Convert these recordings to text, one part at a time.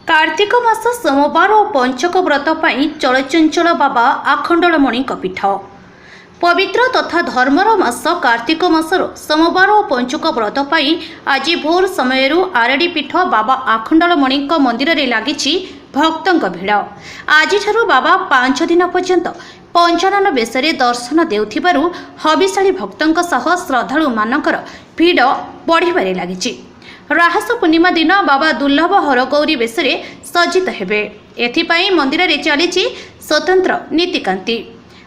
कार्तिक मास सोमवार और पंचक व्रत पर चलचंचल बाबा आखंडलमणि पीठ। पवित्र तथा धर्मर मास कार्तिक मासर सोमवार और पंचक व्रत पर आज भोर समय आरडी पीठ बाबा आखंडलमणि मंदिर में लगी भक्तों भिड़। आज बाबा 5 दिन पर्यंत पंचानन बेश दर्शन देउथिबारु हबिशाली भक्तों सह श्रद्धालु मानकर भिड़ बढ़िबारे लगी। राहस पूर्णिमा दिन बाबा दुर्लभ हरगौरी बेश सज्जित हेबे। एथिपाई मंदिर में चली स्वतंत्र नीतिकांति।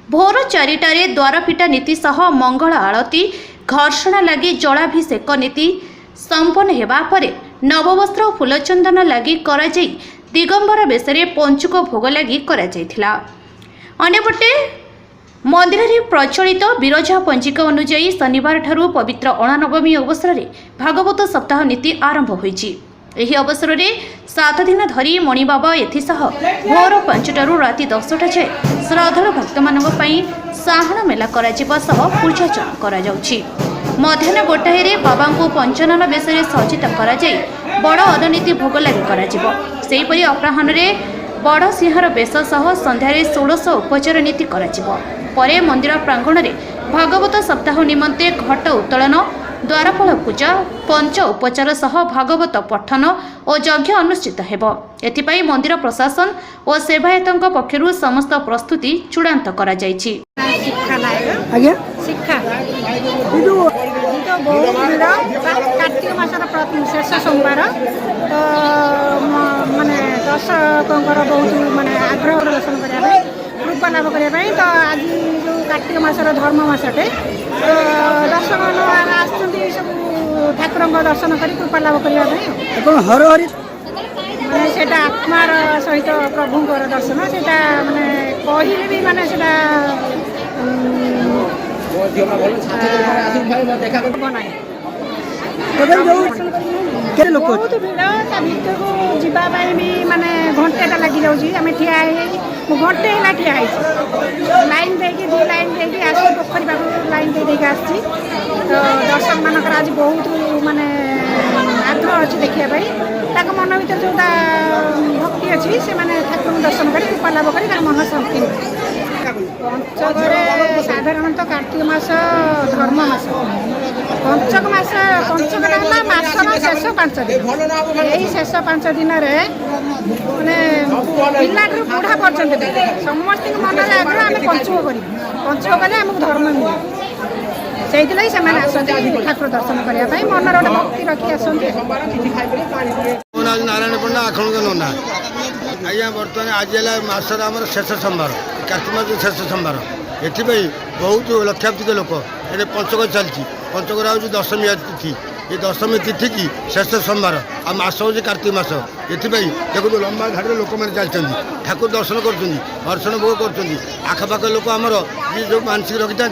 भोर 4टारे द्वारफिटा नीति सह मंगल आरती घर्षण लगी जलाभिषेक नीति संपन्न हेबा परे नववस्त्र और फूलचंदन लगी करा जाई दिगंबर बेश पंचुक भोग लगी करा जायथिला। अन्यपटे मंदिर में प्रचलित विरजा पंजिका अनुजाई शनिवार ठारू पवित्र अणानवमी अवसर में भागवत सप्ताह नीति आरंभ होईछि। एही अवसर में 7 दिन धरी मणिबाबा एथिसह भोर 5टारू राति 10टा जाए श्रद्धालु भक्त मानक पई साहण मेला कराजिबा सह पूजार्चना करा जाउछि। मध्याह्न 1टारे बाबा को पंचानन बेश सज्जित करा जाई बड़ अदनीति भोग लगी कराजिबो। सेहीपरि अपराह्न बड़ सिंहार बेश सह संध्यारे 16 उपचार नीति कराजिबो। परे मंदिर प्रांगण में भागवत सप्ताह निमंते घट उत्तोलन द्वारपाल पूजा पंच उपचार सह भागवत पठन और यज्ञ अनुष्ठित हेबो। एथिपाई मंदिर प्रशासन और सेवायतों पक्षरु समस्त प्रस्तुति चूड़ांत करा जायछि। आज्ञा शिक्षा तो बहुत भिड़ कार्तिक मासर शेष सोमवार तो माने दर्शकों बहुत माने आग्रह दर्शन करने कृपा लाभ करने तो आज जो कार्तिक मासर धर्म मासटे तो दर्शक सब ठाकुर दर्शन कर कृपा लाभ करने हर हरि माने सेटा आत्मार सहित प्रभुंर दर्शन सेटा माने कहले भी माने सेटा लोक बहुत भिड़ ता भितर को जावाई भी माने घंटेटा लगी जाऊँगी आम ठिया घंटे है ठिया लाइन देकी 2 लाइन देकी आस पोखरी पाख लाइन देकी आसी तो दर्शक मानकर आज बहुत माने आग्रह अच्छी देखापी मन भर जोटा भक्ति अच्छी से मैंने ठाकुर दर्शन कर कृपा लाभ कर मन शांति। पंचकरे साधारणतः कार्तिक मास धर्म मास पंचक मास पंचकटा है मासर शेष 5 दिन यही शेष 5 दिन मैंने पिलाठू बुढ़ा पर्यंत समस्त मन में आग्रह आम पंचक कर पंचक कले आमको धर्म मिले से आसते ठाकुर दर्शन करने मन गोटे भक्ति रखी आसते। नारायण पंडा आखंड नना आज्ञा बर्तमान आज है मासर आम शेष सोमवार कार्तिक मास शेष सोमवार एथपाई बहुत लक्षाधिक लोक ये पंचक चलती पंचक हूँ दशमी तिथि ये दशमी तिथि की शेष सोमवार आ मास हूँ कार्तिक मास एथपाई देखो लंबा घाटे लोक मैंने चलते ठाकुर दर्शन करर्शन भोग कर आखपाख लोक आमर ये जो मानसिक रखी था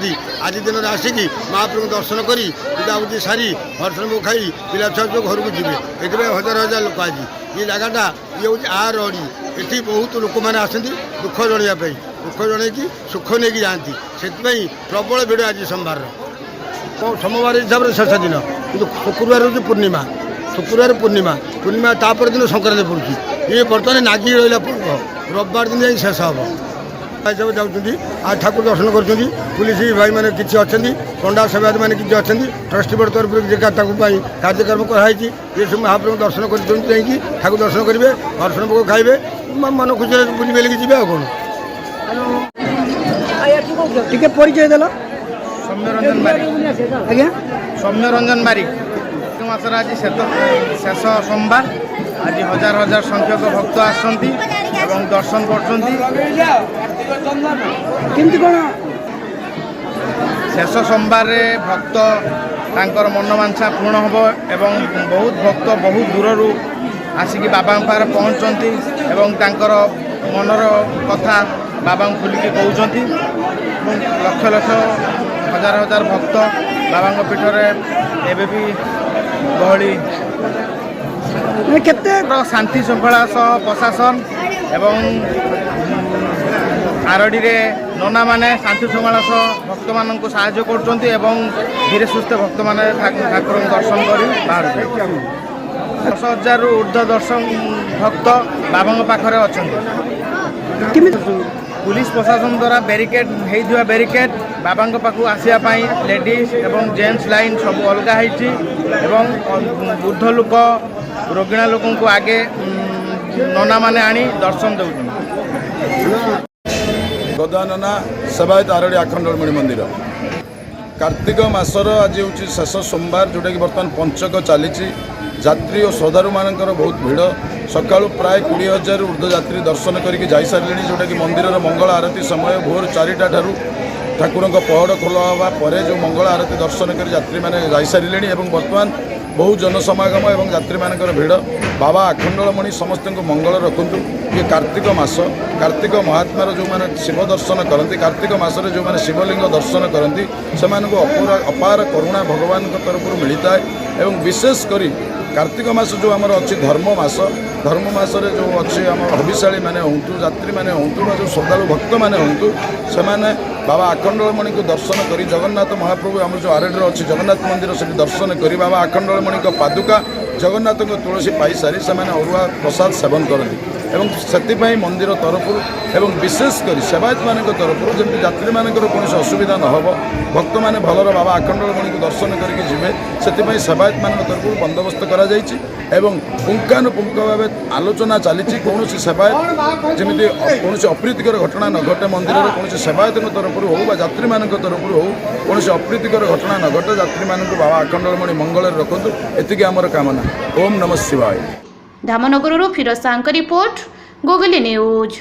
आज दिन में आसिकी महाप्रभु दर्शन कर पूजापूजी सारी हर्षण भोग खाई पिला छुआ जो घर को जी ये हजार हजार लोक आज ये जगटा ये हूँ आर अड़ी ये बहुत लोक मैंने आसती दुख जनापी दुख जन सुख नहीं कि जाती से प्रबल भिड़ आज सोमवार तो सोमवार हिसाब से शेष दिन कि शुक्रवार हूँ पूर्णिमा शुक्रवार पूर्णिमा तापर दिन संक्रांति पड़ुची ये बर्तमान नागी रहा पर्व रविवार दिन जा शेष हम हिसाब जाऊँगी आज ठाकुर दर्शन कर पुलिस भाई मैंने किसी अच्छा पंडा सेवायत मैंने किसी अच्छा ट्रस्टी बोर्ड तरफ कार्यक्रम कराई ये सब महाप्रभु दर्शन कर ठाकुर दर्शन करेंगे हर्षण भोग खाइबे मन खुशी बुझे लगे जी कौन टिके परिचय देल सौम्यरंजन बारिक आज्ञा सौम्यरंजन बारिक मासर आज शेष सोमवार आज हजार हजार संख्यक भक्त आसती दर्शन करमती कौन शेष सोमवार भक्त तांकर मनोवांछा पूर्ण हम एवं बहुत भक्त बहुत दूर आसिकी बाबा पाखे पहुँचती तांकर मनर कथा बाबा खुलिकी कहते लक्ष लक्ष हजार हजार भक्त बाबा पीठरे एबे भी गहली केते शांति श्रृंखला सह प्रशासन एवं आरडी रे नना माने शांति श्रृंखला सह भक्त मान साहाय्य कर धीरे सुस्थ भक्त मैंने ठाकुर दर्शन कर बाहर 10,000 ऊर्ध्व दर्शन ଭକ୍ତ ବାବାଙ୍କ ପାଖରେ ଅଛନ୍ତି। କେମିତି পুলিশ প্রশাসন দ্বারা ব্যারিকেড হয়ে ব্যারিকেড বাবাঙ্ক পাখু আসিয়া পাই লেডিজ এবং জেন্টস লাইন সব অলগা হয়েছি এবং বৃদ্ধ লোক রোগীণা লোকଙ୍କୁ আগে ননা মানে আনি দর্শন দেউছেন। গদাননা সেবায়ত আরড়ি আখণ্ডলমণি মন্দির কার্তিক মাসর আজ হচ্ছে শেষ সোমবার जोटा कि बर्तमान पंचक चली যাত্রী ও শ্রদ্ধাড়ু মানଙ୍କର ବହୁତ ଭିଡ଼ ସକାଳୁ ପ୍ରାୟ 20,000 ଊର୍ଦ୍ଧ୍ୱ ଯାତ୍ରୀ ଦର୍ଶନ କରିକି ଯାଇସାରିଲେଣି ଯେଉଁଟାକି ମନ୍ଦିରର ମଙ୍ଗଳ ଆରତୀ ସମୟ ଭୋର 4ଟା ଠାରୁ ଠାକୁରଙ୍କ ପହଡ଼ ଖୋଲା ହେବା ପରେ ଯେଉଁ ମଙ୍ଗଳ ଆରତୀ ଦର୍ଶନ କରି ଯାତ୍ରୀମାନେ ଯାଇସାରିଲେଣି ଏବଂ ବର୍ତ୍ତମାନ ବହୁ ଜନସମାଗମ ଏବଂ ଯାତ୍ରୀମାନଙ୍କର ଭିଡ଼। ବାବା ଆଖଣ୍ଡଳମଣି ସମସ୍ତଙ୍କୁ ମଙ୍ଗଳ ରଖନ୍ତୁ। ଇଏ କାର୍ତ୍ତିକ ମାସ, କାର୍ତ୍ତିକ ମହାତ୍ମାର ଯେଉଁମାନେ ଶିବ ଦର୍ଶନ କରନ୍ତି, କାର୍ତ୍ତିକ ମାସରେ ଯେଉଁମାନେ ଶିବଲିଙ୍ଗ ଦର୍ଶନ କରନ୍ତି ସେମାନଙ୍କୁ ଅପାର କରୁଣା ଭଗବାନଙ୍କ ତରଫରୁ ମିଳିଥାଏ ଏବଂ ବିଶେଷ କରି कार्तिक मास जो आमर अच्छी धर्म मासरे जो अच्छी आम हबिशाली मैंने हूँ यात्री मैंने हूँ जो श्रद्धालु भक्त मैंने हूँ से बाबा आखंडलमणि को दर्शन कर जगन्नाथ महाप्रभु आम जो आरडी अच्छी जगन्नाथ मंदिर से दर्शन कर बाबा आखंडलमणि पादुका जगन्नाथ तुलसी पाई सारी से अरुआ प्रसाद सेवन करती एवं से मंदिर तरफ एवं विशेषकर सेवायत मान तरफ जमी यात्री मान कौन असुविधा न हो भक्त मैंने भलर बाबा आखंडलमणि को दर्शन करके जीवे से सेवायत मान तरफ बंदोबस्त करा पुंखानुपुंख भाव आलोचना चली कौन सेवायत जमी कौन अप्रीतिकर घटना न घटे मंदिर कौन सेवायत तरफ हो यात्री मान तरफ हो कौन अप्रीतिकर घटना न घटे यात्री मान बाबा आखंडलमणि मंगल रखु एति आमर कामना। ओम नमः शिवाय। धामनगरରୁ ଫିରୋଜ ସାଙ୍କ ରିପୋର୍ଟ ଗୁଗଲି ନ୍ୟୁଜ୍।